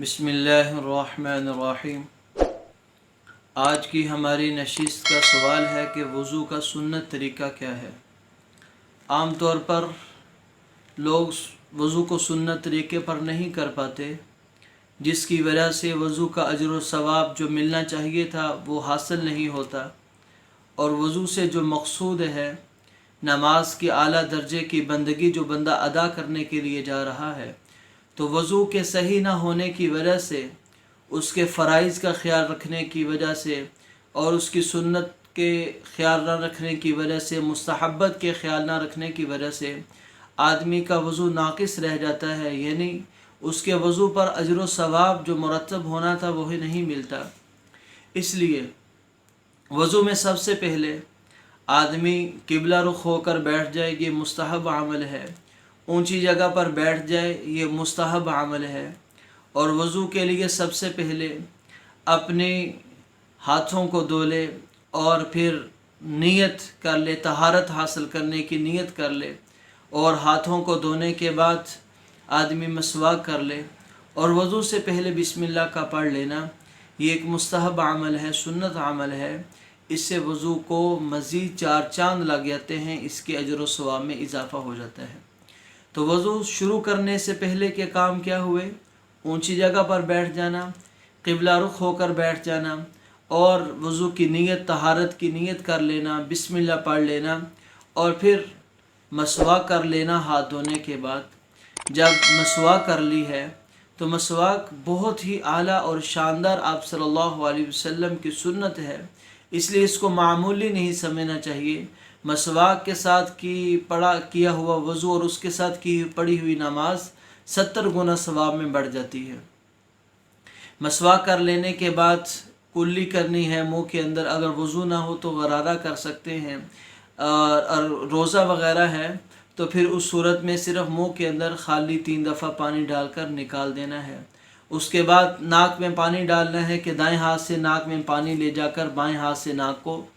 बिस्मिल्लाहिर्रहमानिर्रहीम। आज की हमारी नशिस्त का सवाल है कि वज़ू का सुन्नत तरीका क्या है। आम तौर पर लोग वज़ू को सुन्नत तरीके पर नहीं कर पाते, जिसकी वजह से वज़ू का अजर व सवाब जो मिलना चाहिए था वो हासिल नहीं होता। और वज़ू से जो मकसूद है, नमाज की आला दर्जे की बंदगी जो बंदा अदा करने के लिए जा रहा है, तो वज़ू के सही ना होने की वजह से, उसके फ़राइज़ का ख्याल रखने की वजह से और उसकी सुन्नत के ख्याल ना रखने की वजह से, मुस्तहब्बत के ख्याल ना रखने की वजह से आदमी का वज़ू नाक़िस रह जाता है। यानी उसके वज़ू पर अजर व सवाब जो मुरतब होना था वही नहीं मिलता। इसलिए वज़ू में सबसे पहले आदमी किबला रुख होकर बैठ जाए, ये मुस्तहब अमल है। ऊंची जगह पर बैठ जाए, ये मुस्तहब अमल है। और वज़ू के लिए सबसे पहले अपने हाथों को धो ले और फिर नियत कर ले, तहारत हासिल करने की नियत कर ले। और हाथों को धोने के बाद आदमी मसवाक कर ले और वज़ू से पहले बिस्मिल्लाह का पढ़ लेना। ये एक मुस्तहब अमल है, सुन्नत अमल है। इससे वज़ू को मज़ीद 4 चांद लग जाते हैं, इसके अजर व सवाब में इजाफ़ा हो जाता है। तो वज़ू शुरू करने से पहले के काम क्या हुए? ऊंची जगह पर बैठ जाना, क़िबला रुख होकर बैठ जाना और वज़ू की नीयत, तहारत की नीयत कर लेना, बिस्मिल्लाह पढ़ लेना और फिर मसवाक कर लेना। हाथ धोने के बाद जब मसवाक कर ली है तो मसवाक बहुत ही आला और शानदार आप सल्लल्लाहु अलैहि वसल्लम की सुन्नत है, इसलिए इसको मामूली नहीं समझना चाहिए। मसवाक के साथ किया हुआ वज़ू और उसके साथ की पढ़ी हुई नमाज 70 गुना सवाब में बढ़ जाती है। मसवाक कर लेने के बाद कुल्ली करनी है मुंह के अंदर। अगर वज़ू ना हो तो गरारा कर सकते हैं। और रोज़ा वग़ैरह है तो फिर उस सूरत में सिर्फ मुंह के अंदर खाली 3 दफ़ा पानी डालकर निकाल देना है। उसके बाद नाक में पानी डालना है कि दाएं हाथ से नाक में पानी ले जाकर बाएं हाथ से नाक को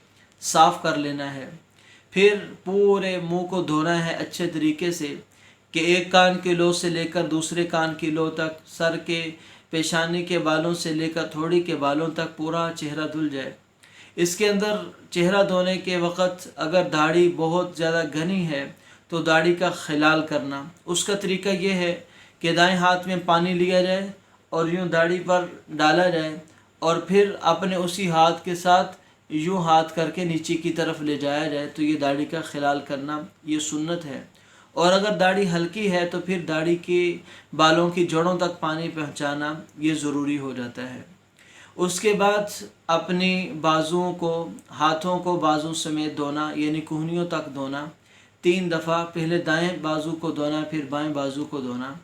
साफ़ कर लेना है। फिर पूरे मुंह को धोना है अच्छे तरीके से कि एक कान की लो से लेकर दूसरे कान की लो तक, सर के पेशानी के बालों से लेकर थोड़ी के बालों तक पूरा चेहरा धुल जाए। इसके अंदर चेहरा धोने के वक़्त अगर दाढ़ी बहुत ज़्यादा घनी है तो दाढ़ी का खिलाल करना। उसका तरीका ये है कि दाएं हाथ में पानी लिया जाए और यूँ दाढ़ी पर डाला जाए और फिर अपने उसी हाथ के साथ यूँ हाथ करके नीचे की तरफ ले जाया जाए, तो ये दाढ़ी का खिलाल करना ये सुन्नत है। और अगर दाढ़ी हल्की है तो फिर दाढ़ी के बालों की जड़ों तक पानी पहुंचाना ये ज़रूरी हो जाता है। उसके बाद अपनी बाजुओं को, हाथों को बाजू समेत धोना, यानी कोहनियों तक धोना 3 दफ़ा। पहले दाएं बाजू को धोना, फिर बाएं बाजू को धोना।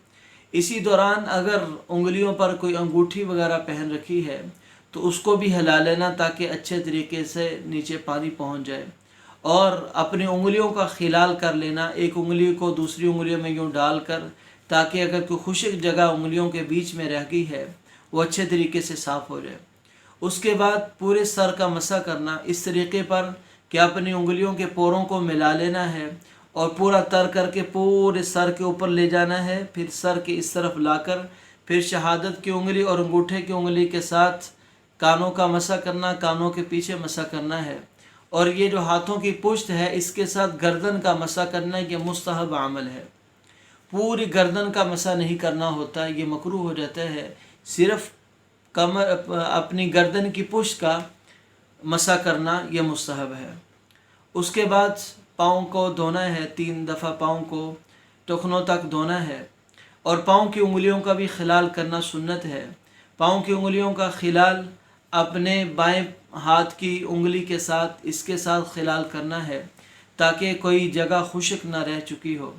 इसी दौरान अगर उंगलियों पर कोई अंगूठी वगैरह पहन रखी है तो उसको भी हिला लेना ताकि अच्छे तरीके से नीचे पानी पहुंच जाए। और अपनी उंगलियों का खिलाल कर लेना, एक उंगली को दूसरी उंगलियों में यूँ डालकर, ताकि अगर कोई खुश्क जगह उंगलियों के बीच में रह गई है वो अच्छे तरीके से साफ़ हो जाए। उसके बाद पूरे सर का मसा करना इस तरीके पर कि अपनी उंगलियों के पोरों को मिला लेना है और पूरा तर करके पूरे सर के ऊपर ले जाना है। फिर सर के इस तरफ लाकर फिर शहादत की उंगली और अंगूठे की उंगली के साथ कानों का मसा करना, कानों के पीछे मसा करना है। और ये जो हाथों की पुश्त है इसके साथ गर्दन का मसा करना, ये मुस्तहब अमल है। पूरी गर्दन का मसा नहीं करना होता, ये मकरूह हो जाता है। सिर्फ कमर, अपनी गर्दन की पुश्त का मसा करना ये मुस्तहब है। उसके बाद पाँव को धोना है 3 दफ़ा, पाँव को टखनों तक धोना है। और पाँव की उंगलियों का भी खिलाल करना सुन्नत है। पाँव की उंगलियों का खिलाल अपने बाएं हाथ की उंगली के साथ, इसके साथ खिलाल करना है ताकि कोई जगह खुश्क ना रह चुकी हो।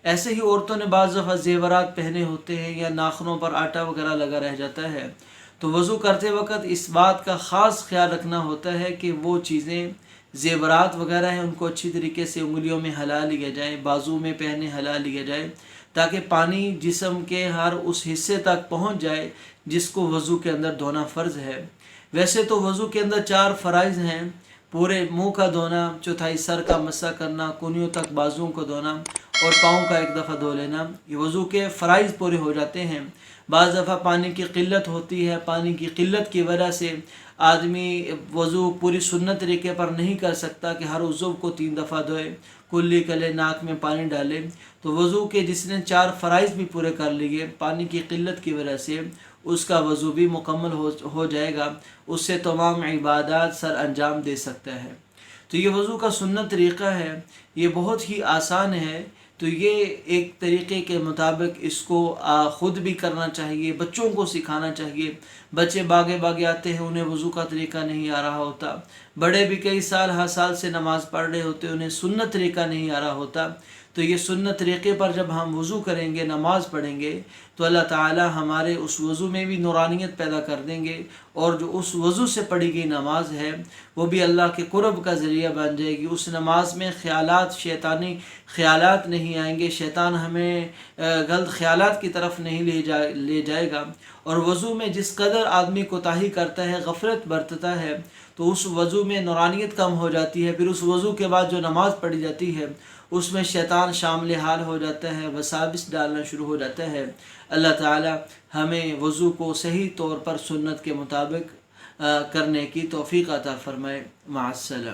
ऐसे ही औरतों ने बाज़ दफ़ा ज़ेवरात पहने होते हैं या नाखनों पर आटा वगैरह लगा रह जाता है, तो वज़ू करते वक्त इस बात का ख़ास ख्याल रखना होता है कि वो चीज़ें, ज़ेवरात वगैरह हैं, उनको अच्छी तरीके से उंगलियों में हिला लिया जाए, बाजू में पहने हिला लिया जाए, ताकि पानी जिस्म के हर उस हिस्से तक पहुँच जाए जिसको वज़ू के अंदर धोना फ़र्ज़ है। वैसे तो वज़ू के अंदर 4 फ़राइज़ हैं। पूरे मुंह का धोना, चौथाई सर का मसा करना, कोहनियों तक बाजुओं को धोना और पाँव का 1 दफ़ा धो लेना। ये वज़ू के फ़राइज़ पूरे हो जाते हैं। بعض دفعہ پانی کی قلت ہوتی ہے، پانی کی قلت کی وجہ سے آدمی وضو پوری سنت طریقے پر نہیں کر سکتا کہ ہر عضو کو 3 دفعہ دھوئے، کلی کرے، ناک میں پانی ڈالے. تو وضو کے جس نے 4 فرائض بھی پورے کر لیے، پانی کی قلت کی وجہ سے اس کا وضو بھی مکمل ہو جائے گا، اس سے تمام عبادات سر انجام دے سکتا ہے. تو یہ وضو کا سنت طریقہ ہے، یہ بہت ہی آسان ہے. تو یہ ایک طریقے کے مطابق اس کو خود بھی کرنا چاہیے، بچوں کو سکھانا چاہیے. بچے باغے آتے ہیں، انہیں وضو کا طریقہ نہیں آ رہا ہوتا. بڑے بھی کئی ہر سال سے نماز پڑھ رہے ہوتے، انہیں سنت طریقہ نہیں آ رہا ہوتا. تو یہ سنت طریقے پر جب ہم وضو کریں گے، نماز پڑھیں گے، تو اللہ تعالی ہمارے اس وضو میں بھی نورانیت پیدا کر دیں گے، اور جو اس وضو سے پڑھی گئی نماز ہے وہ بھی اللہ کے قرب کا ذریعہ بن جائے گی. اس نماز میں شیطانی خیالات نہیں آئیں گے، شیطان ہمیں غلط خیالات کی طرف نہیں لے جائے گا. اور وضو میں جس قدر آدمی کوتاہی کرتا ہے، غفلت برتتا ہے، تو اس وضو میں نورانیت کم ہو جاتی ہے. پھر اس وضو کے بعد جو نماز پڑھی جاتی ہے اس میں شیطان شامل حال ہو جاتا ہے، وساوس ڈالنا شروع ہو جاتا ہے. اللہ تعالی ہمیں وضو کو صحیح طور پر سنت کے مطابق کرنے کی توفیق عطا فرمائے. مع السلامہ.